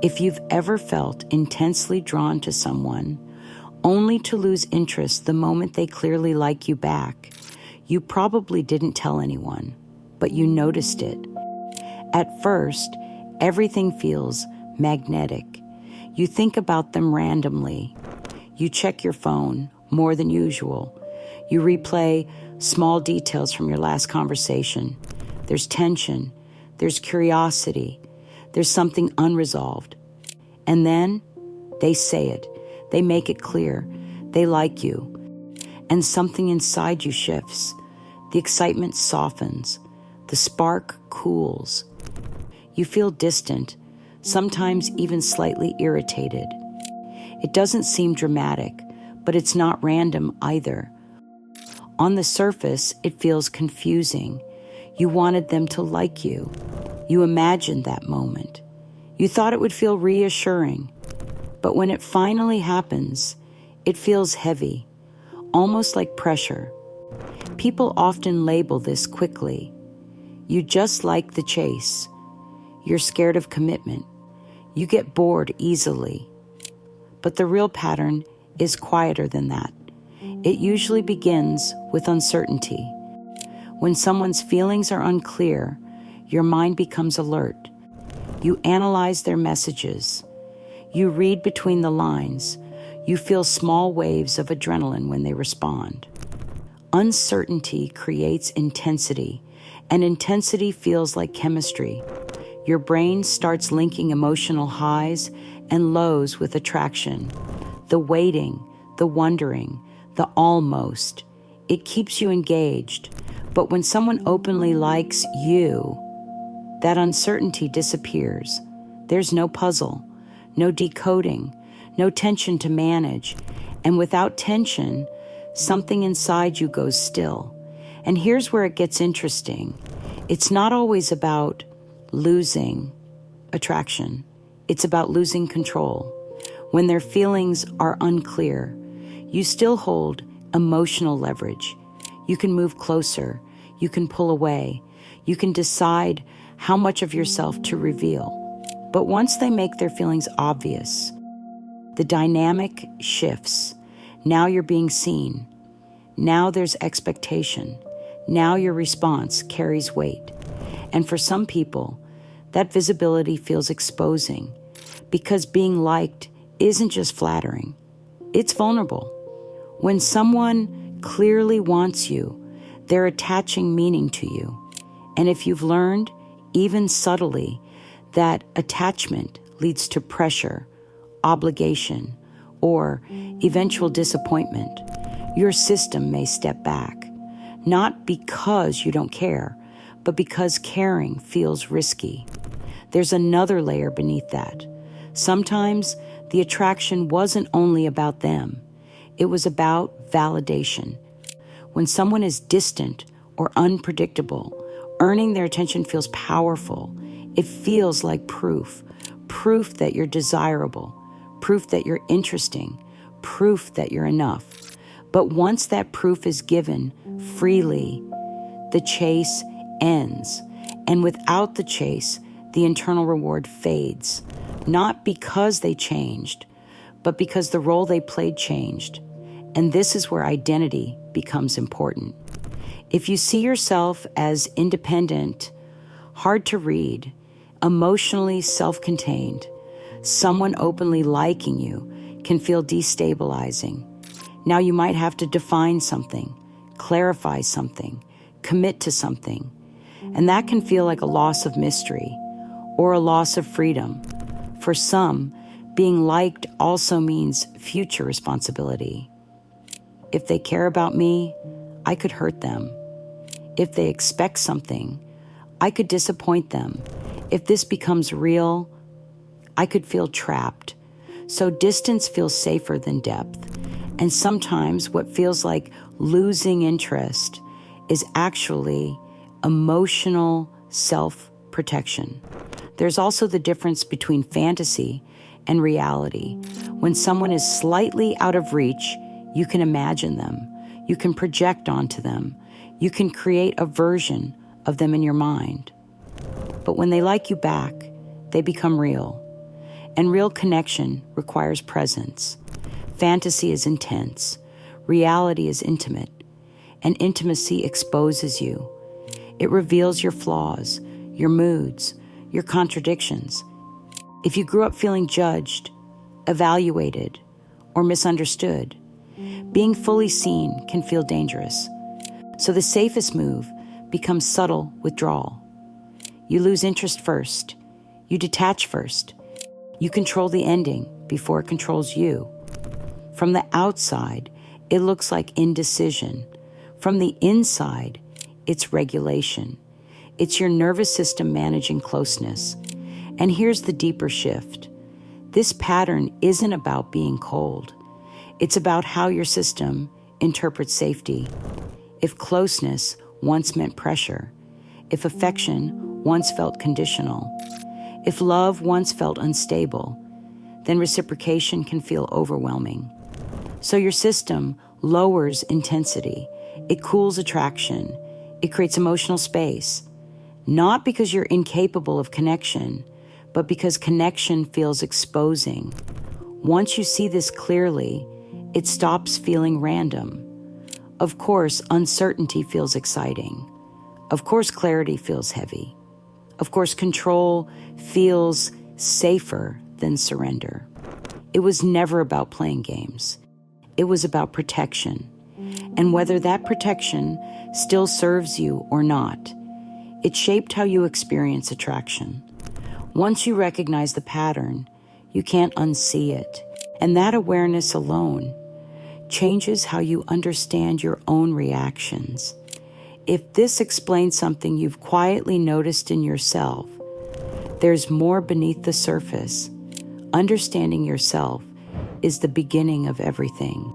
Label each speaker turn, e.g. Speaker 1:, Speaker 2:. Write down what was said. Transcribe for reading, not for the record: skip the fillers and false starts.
Speaker 1: If you've ever felt intensely drawn to someone, only to lose interest the moment they clearly like you back, you probably didn't tell anyone, but you noticed it. At first, everything feels magnetic. You think about them randomly. You check your phone more than usual. You replay small details from your last conversation. There's tension. There's curiosity. There's something unresolved. And then they say it. They make it clear. They like you. And something inside you shifts. The excitement softens. The spark cools. You feel distant, sometimes even slightly irritated. It doesn't seem dramatic, but it's not random either. On the surface, it feels confusing. You wanted them to like you. You imagined that moment. You thought it would feel reassuring. But when it finally happens, it feels heavy, almost like pressure. People often label this quickly. You just like the chase. You're scared of commitment. You get bored easily. But the real pattern is quieter than that. It usually begins with uncertainty. When someone's feelings are unclear, your mind becomes alert. You analyze their messages. You read between the lines. You feel small waves of adrenaline when they respond. Uncertainty creates intensity, and intensity feels like chemistry. Your brain starts linking emotional highs and lows with attraction. The waiting, the wondering, the almost. It keeps you engaged. But when someone openly likes you, that uncertainty disappears. There's no puzzle, no decoding, no tension to manage. And without tension, something inside you goes still. And here's where it gets interesting. It's not always about losing attraction. It's about losing control. When their feelings are unclear, you still hold emotional leverage. You can move closer. You can pull away. You can decide how much of yourself to reveal. But once they make their feelings obvious, the dynamic shifts. Now you're being seen. Now there's expectation. Now your response carries weight. And for some people, that visibility feels exposing because being liked isn't just flattering. It's vulnerable. When someone clearly wants you, they're attaching meaning to you. And if you've learned, even subtly, that attachment leads to pressure, obligation, or eventual disappointment, your system may step back, not because you don't care, but because caring feels risky. There's another layer beneath that. Sometimes the attraction wasn't only about them. It was about validation. When someone is distant or unpredictable, earning their attention feels powerful. It feels like proof that you're desirable, proof that you're interesting, proof that you're enough. But once that proof is given freely, the chase ends. And without the chase, the internal reward fades. Not because they changed, but because the role they played changed. And this is where identity becomes important. If you see yourself as independent, hard to read, emotionally self-contained, someone openly liking you can feel destabilizing. Now you might have to define something, clarify something, commit to something. And that can feel like a loss of mystery or a loss of freedom. For some, being liked also means future responsibility. If they care about me, I could hurt them. If they expect something, I could disappoint them. If this becomes real, I could feel trapped. So distance feels safer than depth. And sometimes what feels like losing interest is actually emotional self-protection. There's also the difference between fantasy and reality. When someone is slightly out of reach, you can imagine them. You can project onto them. You can create a version of them in your mind. But when they like you back, they become real. And real connection requires presence. Fantasy is intense. Reality is intimate. And intimacy exposes you. It reveals your flaws, your moods, your contradictions. If you grew up feeling judged, evaluated, or misunderstood, being fully seen can feel dangerous. So the safest move becomes subtle withdrawal. You lose interest first. You detach first. You control the ending before it controls you. From the outside, it looks like indecision. From the inside, it's regulation. It's your nervous system managing closeness. And here's the deeper shift. This pattern isn't about being cold. It's about how your system interprets safety. If closeness once meant pressure, if affection once felt conditional, if love once felt unstable, then reciprocation can feel overwhelming. So your system lowers intensity. It cools attraction. It creates emotional space. Not because you're incapable of connection, but because connection feels exposing. Once you see this clearly, it stops feeling random. Of course, uncertainty feels exciting. Of course, clarity feels heavy. Of course, control feels safer than surrender. It was never about playing games. It was about protection. And whether that protection still serves you or not, it shaped how you experience attraction. Once you recognize the pattern, you can't unsee it. And that awareness alone changes how you understand your own reactions. If this explains something you've quietly noticed in yourself, there's more beneath the surface. Understanding yourself is the beginning of everything.